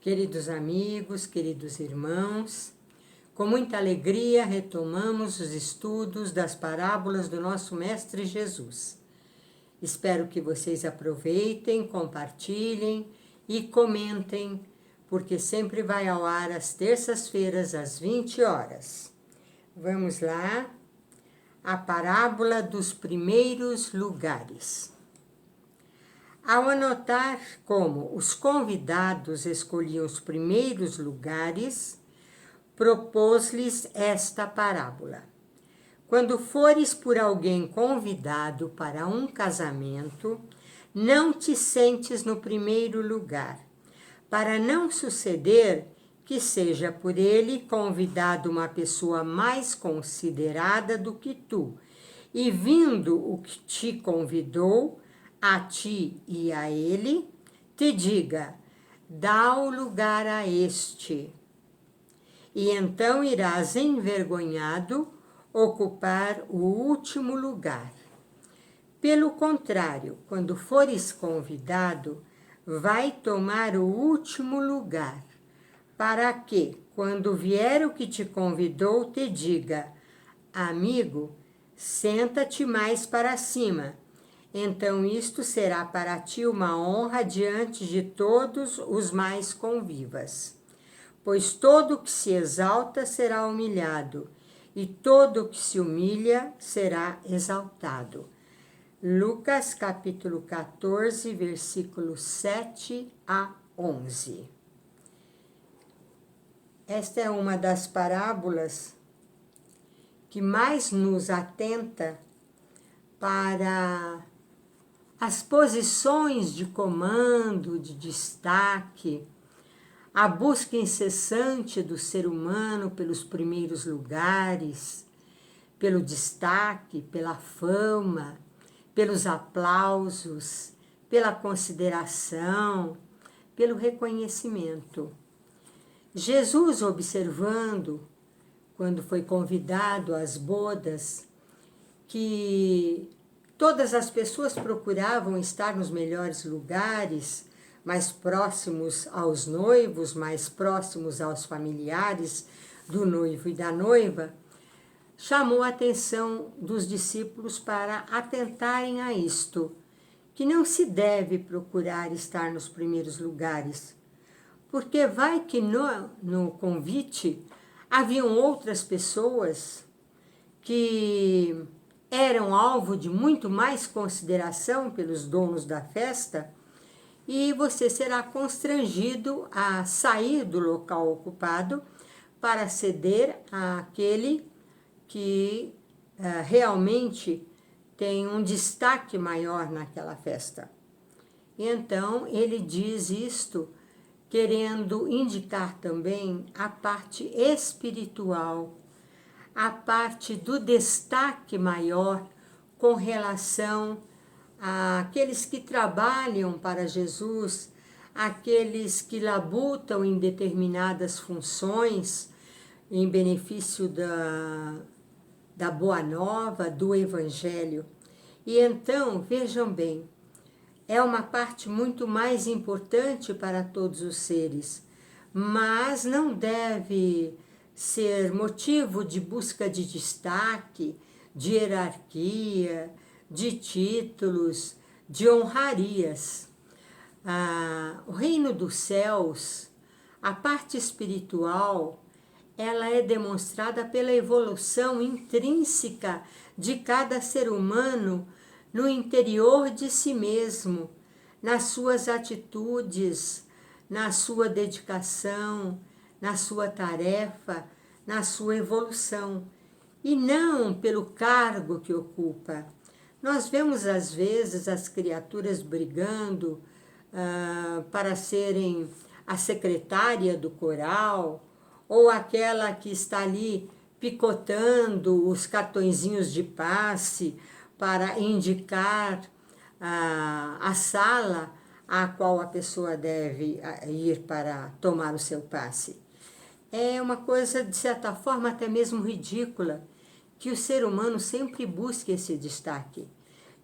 Queridos amigos, queridos irmãos, com muita alegria retomamos os estudos das parábolas do nosso Mestre Jesus. Espero que vocês aproveitem, compartilhem e comentem, porque sempre vai ao ar às terças-feiras, às 20 horas. Vamos lá, a parábola dos primeiros lugares. Ao anotar como os convidados escolhiam os primeiros lugares, propôs-lhes esta parábola. Quando fores por alguém convidado para um casamento, não te sentes no primeiro lugar, para não suceder que seja por ele convidado uma pessoa mais considerada do que tu, e vindo o que te convidou, a ti e a ele, te diga, dá o lugar a este. E então irás envergonhado ocupar o último lugar. Pelo contrário, quando fores convidado, vai tomar o último lugar, para que, quando vier o que te convidou, te diga, amigo, senta-te mais para cima. Então isto será para ti uma honra diante de todos os mais convivas. Pois todo o que se exalta será humilhado, e todo o que se humilha será exaltado. Lucas capítulo 14, versículos 7 a 11. Esta é uma das parábolas que mais nos atenta para as posições de comando, de destaque, a busca incessante do ser humano pelos primeiros lugares, pelo destaque, pela fama, pelos aplausos, pela consideração, pelo reconhecimento. Jesus, observando, quando foi convidado às bodas, que todas as pessoas procuravam estar nos melhores lugares, mais próximos aos noivos, mais próximos aos familiares do noivo e da noiva, chamou a atenção dos discípulos para atentarem a isto, que não se deve procurar estar nos primeiros lugares, porque vai que no convite haviam outras pessoas que eram alvo de muito mais consideração pelos donos da festa, e você será constrangido a sair do local ocupado para ceder àquele que realmente tem um destaque maior naquela festa. E então ele diz isto querendo indicar também a parte espiritual, a parte do destaque maior com relação àqueles que trabalham para Jesus, aqueles que labutam em determinadas funções em benefício da Boa Nova, do Evangelho. E então, vejam bem, é uma parte muito mais importante para todos os seres, mas não deve ser motivo de busca de destaque, de hierarquia, de títulos, de honrarias. O reino dos céus, a parte espiritual, ela é demonstrada pela evolução intrínseca de cada ser humano no interior de si mesmo, nas suas atitudes, na sua dedicação, na sua tarefa, na sua evolução, e não pelo cargo que ocupa. Nós vemos às vezes as criaturas brigando para serem a secretária do coral, ou aquela que está ali picotando os cartõezinhos de passe para indicar a sala a qual a pessoa deve ir para tomar o seu passe. É uma coisa, de certa forma, até mesmo ridícula, que o ser humano sempre busque esse destaque.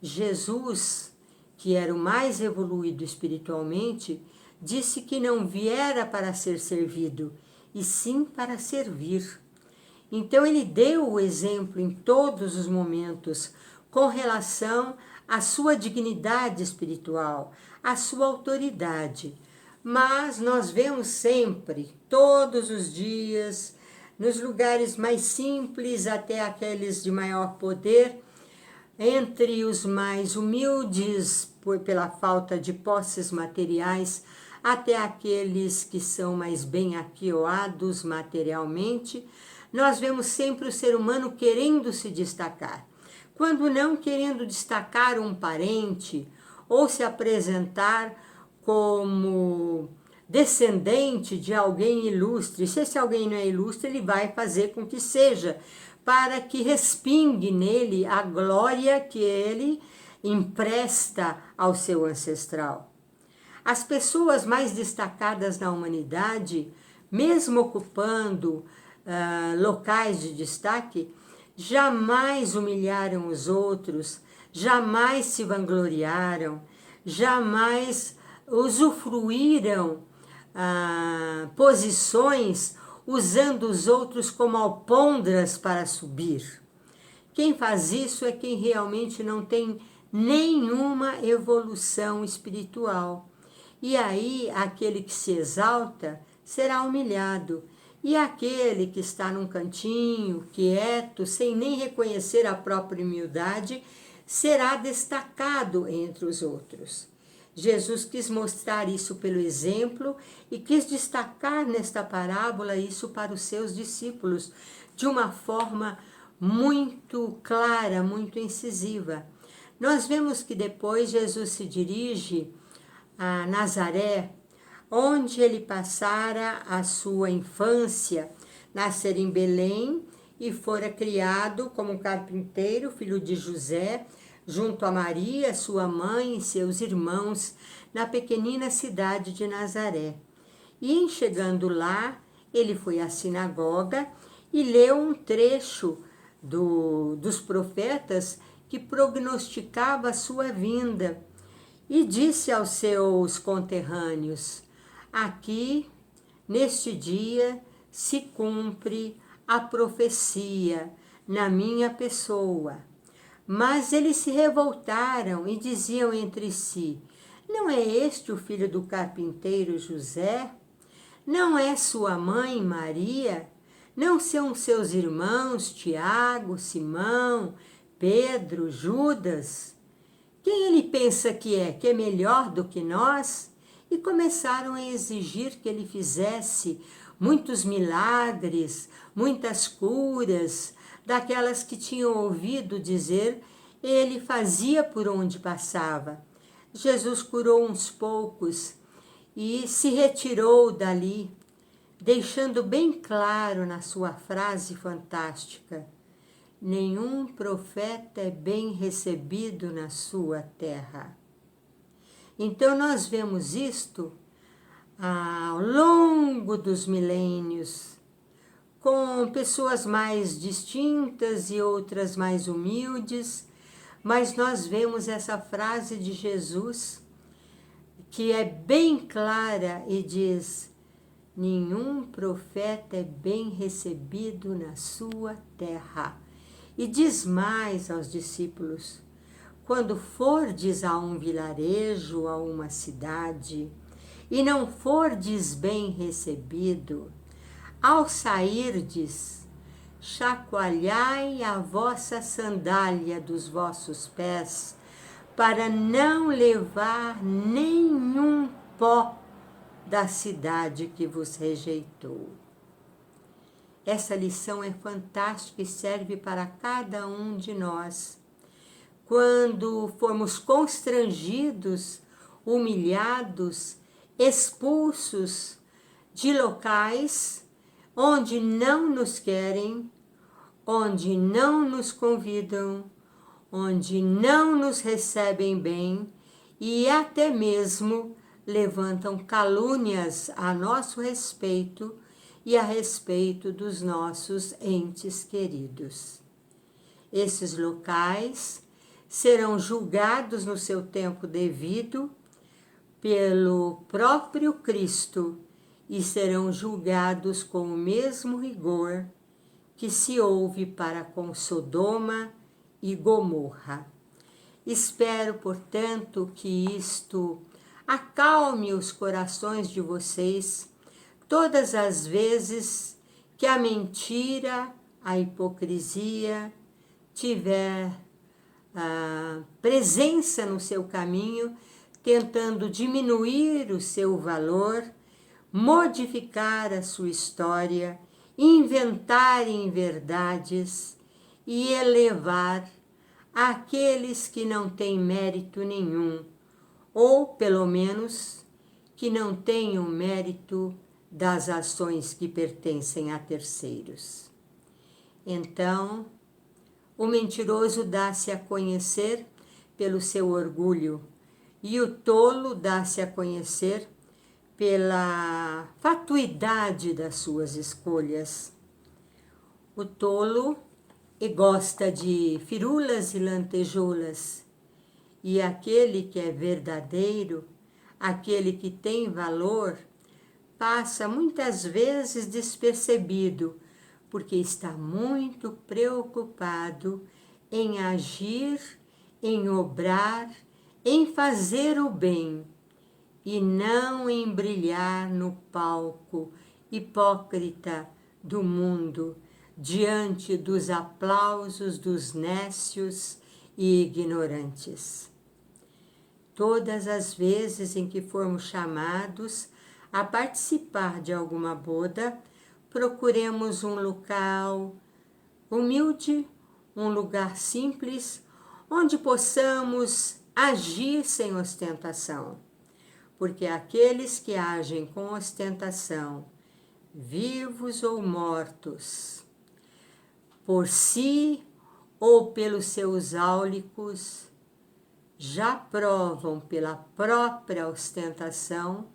Jesus, que era o mais evoluído espiritualmente, disse que não viera para ser servido, e sim para servir. Então ele deu o exemplo em todos os momentos com relação à sua dignidade espiritual, à sua autoridade. Mas nós vemos sempre, todos os dias, nos lugares mais simples até aqueles de maior poder, entre os mais humildes pela falta de posses materiais, até aqueles que são mais bem aquioados materialmente, nós vemos sempre o ser humano querendo se destacar. Quando não querendo destacar um parente ou se apresentar como descendente de alguém ilustre. Se esse alguém não é ilustre, ele vai fazer com que seja, para que respingue nele a glória que ele empresta ao seu ancestral. As pessoas mais destacadas na humanidade, mesmo ocupando locais de destaque, jamais humilharam os outros, jamais se vangloriaram, jamais usufruíram posições usando os outros como alpondras para subir. Quem faz isso é quem realmente não tem nenhuma evolução espiritual. E aí, aquele que se exalta será humilhado. E aquele que está num cantinho, quieto, sem nem reconhecer a própria humildade, será destacado entre os outros. Jesus quis mostrar isso pelo exemplo e quis destacar nesta parábola isso para os seus discípulos de uma forma muito clara, muito incisiva. Nós vemos que depois Jesus se dirige a Nazaré, onde ele passara a sua infância, nascer em Belém e fora criado como carpinteiro, filho de José, junto a Maria, sua mãe e seus irmãos, na pequenina cidade de Nazaré. E em chegando lá, ele foi à sinagoga e leu um trecho dos profetas que prognosticava a sua vinda. E disse aos seus conterrâneos: aqui, neste dia, se cumpre a profecia na minha pessoa. Mas eles se revoltaram e diziam entre si: não é este o filho do carpinteiro José? Não é sua mãe Maria? Não são seus irmãos Tiago, Simão, Pedro, Judas? Quem ele pensa que é melhor do que nós? E começaram a exigir que ele fizesse muitos milagres, muitas curas, daquelas que tinham ouvido dizer, ele fazia por onde passava. Jesus curou uns poucos e se retirou dali, deixando bem claro na sua frase fantástica: nenhum profeta é bem recebido na sua terra. Então nós vemos isto ao longo dos milênios, com pessoas mais distintas e outras mais humildes, mas nós vemos essa frase de Jesus, que é bem clara e diz: nenhum profeta é bem recebido na sua terra. E diz mais aos discípulos: quando fordes a um vilarejo, a uma cidade, e não fordes bem recebido, ao sairdes, chacoalhai a vossa sandália dos vossos pés, para não levar nenhum pó da cidade que vos rejeitou. Essa lição é fantástica e serve para cada um de nós. Quando formos constrangidos, humilhados, expulsos de locais onde não nos querem, onde não nos convidam, onde não nos recebem bem e até mesmo levantam calúnias a nosso respeito e a respeito dos nossos entes queridos. Esses locais serão julgados no seu tempo devido pelo próprio Cristo e serão julgados com o mesmo rigor que se houve para com Sodoma e Gomorra. Espero, portanto, que isto acalme os corações de vocês todas as vezes que a mentira, a hipocrisia tiver presença no seu caminho, tentando diminuir o seu valor, modificar a sua história, inventar inverdades e elevar aqueles que não têm mérito nenhum, ou pelo menos que não tenham mérito das ações que pertencem a terceiros. Então, o mentiroso dá-se a conhecer pelo seu orgulho e o tolo dá-se a conhecer pela fatuidade das suas escolhas. O tolo gosta de firulas e lantejoulas, e aquele que é verdadeiro, aquele que tem valor, passa muitas vezes despercebido, porque está muito preocupado em agir, em obrar, em fazer o bem, e não em brilhar no palco hipócrita do mundo, diante dos aplausos dos nécios e ignorantes. Todas as vezes em que formos chamados a participar de alguma boda, procuremos um local humilde, um lugar simples, onde possamos agir sem ostentação, porque aqueles que agem com ostentação, vivos ou mortos, por si ou pelos seus áulicos, já provam pela própria ostentação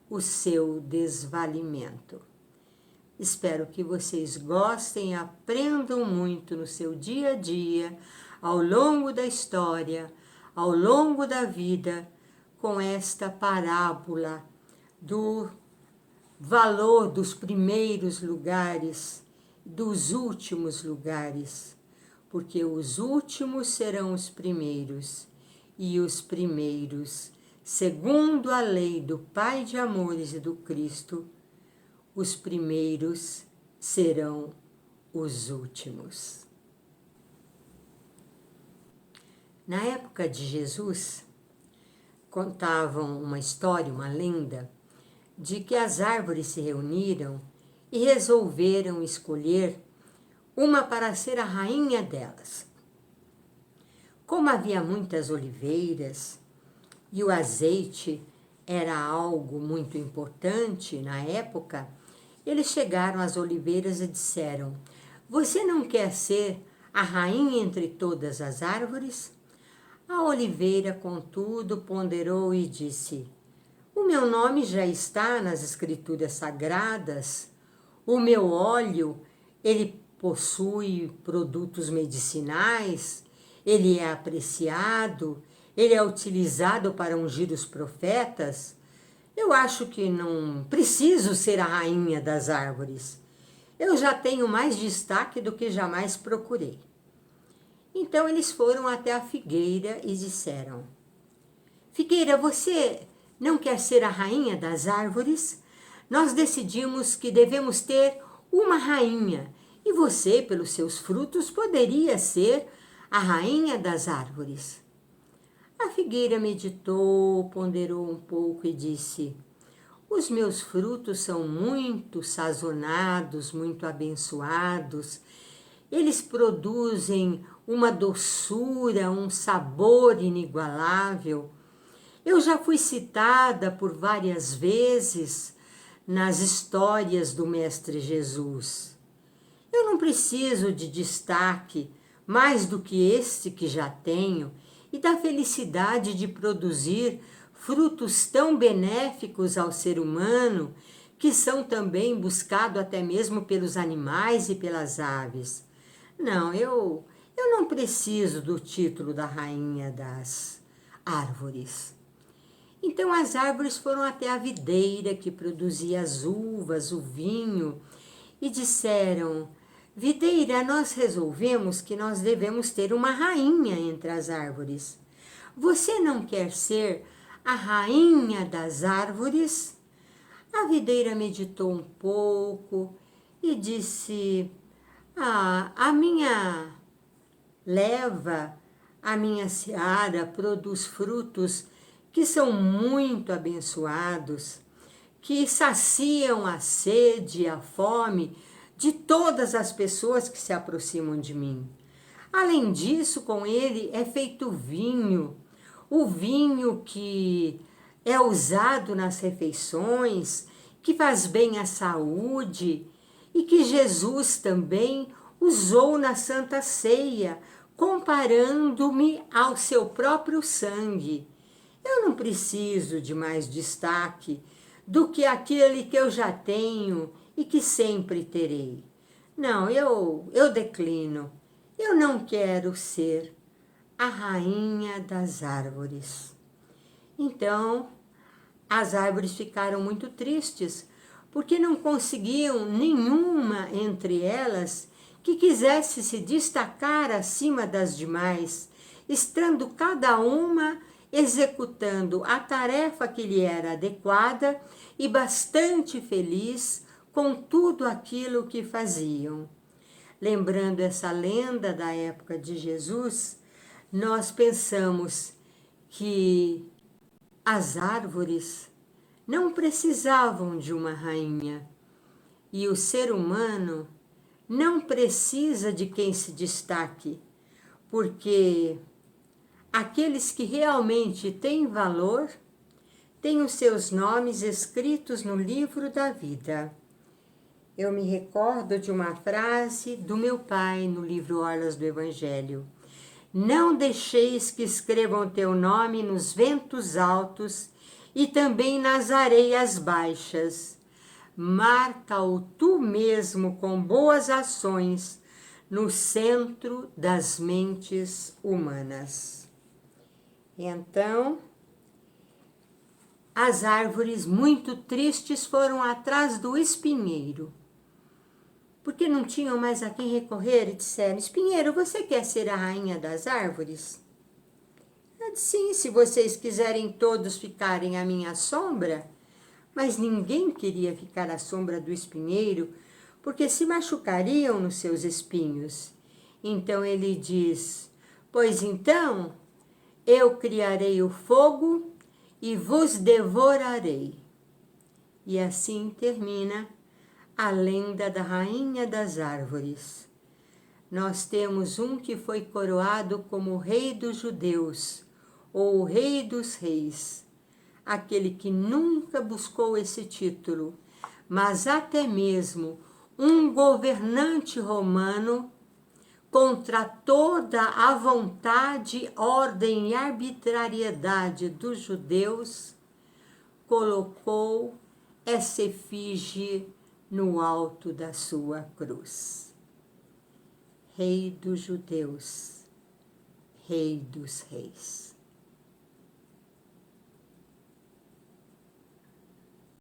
o seu desvalimento. Espero que vocês gostem e aprendam muito no seu dia a dia, ao longo da história, ao longo da vida, com esta parábola do valor dos primeiros lugares, dos últimos lugares, porque os últimos serão os primeiros, e os primeiros, segundo a lei do Pai de amores e do Cristo, os primeiros serão os últimos. Na época de Jesus, contavam uma história, uma lenda, de que as árvores se reuniram e resolveram escolher uma para ser a rainha delas. Como havia muitas oliveiras e o azeite era algo muito importante na época, eles chegaram às oliveiras e disseram: "Você não quer ser a rainha entre todas as árvores?" A oliveira, contudo, ponderou e disse: "O meu nome já está nas escrituras sagradas. O meu óleo, ele possui produtos medicinais, ele é apreciado, ele é utilizado para ungir os profetas. Eu acho que não preciso ser a rainha das árvores. Eu já tenho mais destaque do que jamais procurei." Então eles foram até a figueira e disseram: "Figueira, você não quer ser a rainha das árvores? Nós decidimos que devemos ter uma rainha, e você, pelos seus frutos, poderia ser a rainha das árvores." A figueira meditou, ponderou um pouco e disse: "Os meus frutos são muito sazonados, muito abençoados. Eles produzem uma doçura, um sabor inigualável. Eu já fui citada por várias vezes nas histórias do Mestre Jesus. Eu não preciso de destaque mais do que este que já tenho e da felicidade de produzir frutos tão benéficos ao ser humano, que são também buscados até mesmo pelos animais e pelas aves. Não, eu não preciso do título da rainha das árvores." Então as árvores foram até a videira que produzia as uvas, o vinho, e disseram: videira, nós resolvemos que nós devemos ter uma rainha entre as árvores. Você não quer ser a rainha das árvores? A videira meditou um pouco e disse: a minha leva, a minha seara produz frutos que são muito abençoados, que saciam a sede e a fome de todas as pessoas que se aproximam de mim. Além disso, com ele é feito vinho, o vinho que é usado nas refeições, que faz bem à saúde e que Jesus também usou na Santa Ceia, comparando-me ao seu próprio sangue. Eu não preciso de mais destaque do que aquele que eu já tenho e que sempre terei. Não, eu declino. Eu não quero ser a rainha das árvores. Então, as árvores ficaram muito tristes, porque não conseguiam nenhuma entre elas que quisesse se destacar acima das demais, estando cada uma executando a tarefa que lhe era adequada e bastante feliz com tudo aquilo que faziam. Lembrando essa lenda da época de Jesus, nós pensamos que as árvores não precisavam de uma rainha e o ser humano não precisa de quem se destaque, porque aqueles que realmente têm valor têm os seus nomes escritos no livro da vida. Eu me recordo de uma frase do meu pai no livro Orlas do Evangelho: não deixeis que escrevam teu nome nos ventos altos e também nas areias baixas. Marca-o tu mesmo com boas ações no centro das mentes humanas. Então, as árvores muito tristes foram atrás do espinheiro, porque não tinham mais a quem recorrer, e disseram: espinheiro, você quer ser a rainha das árvores? Eu disse: sim, se vocês quiserem todos ficarem à minha sombra. Mas ninguém queria ficar à sombra do espinheiro, porque se machucariam nos seus espinhos. Então ele diz: pois então eu criarei o fogo e vos devorarei. E assim termina a lenda da rainha das árvores. Nós temos um que foi coroado como rei dos judeus, ou o rei dos reis, aquele que nunca buscou esse título, mas até mesmo um governante romano, contra toda a vontade, ordem e arbitrariedade dos judeus, colocou essa efígie no alto da sua cruz. Rei dos judeus, Rei dos reis.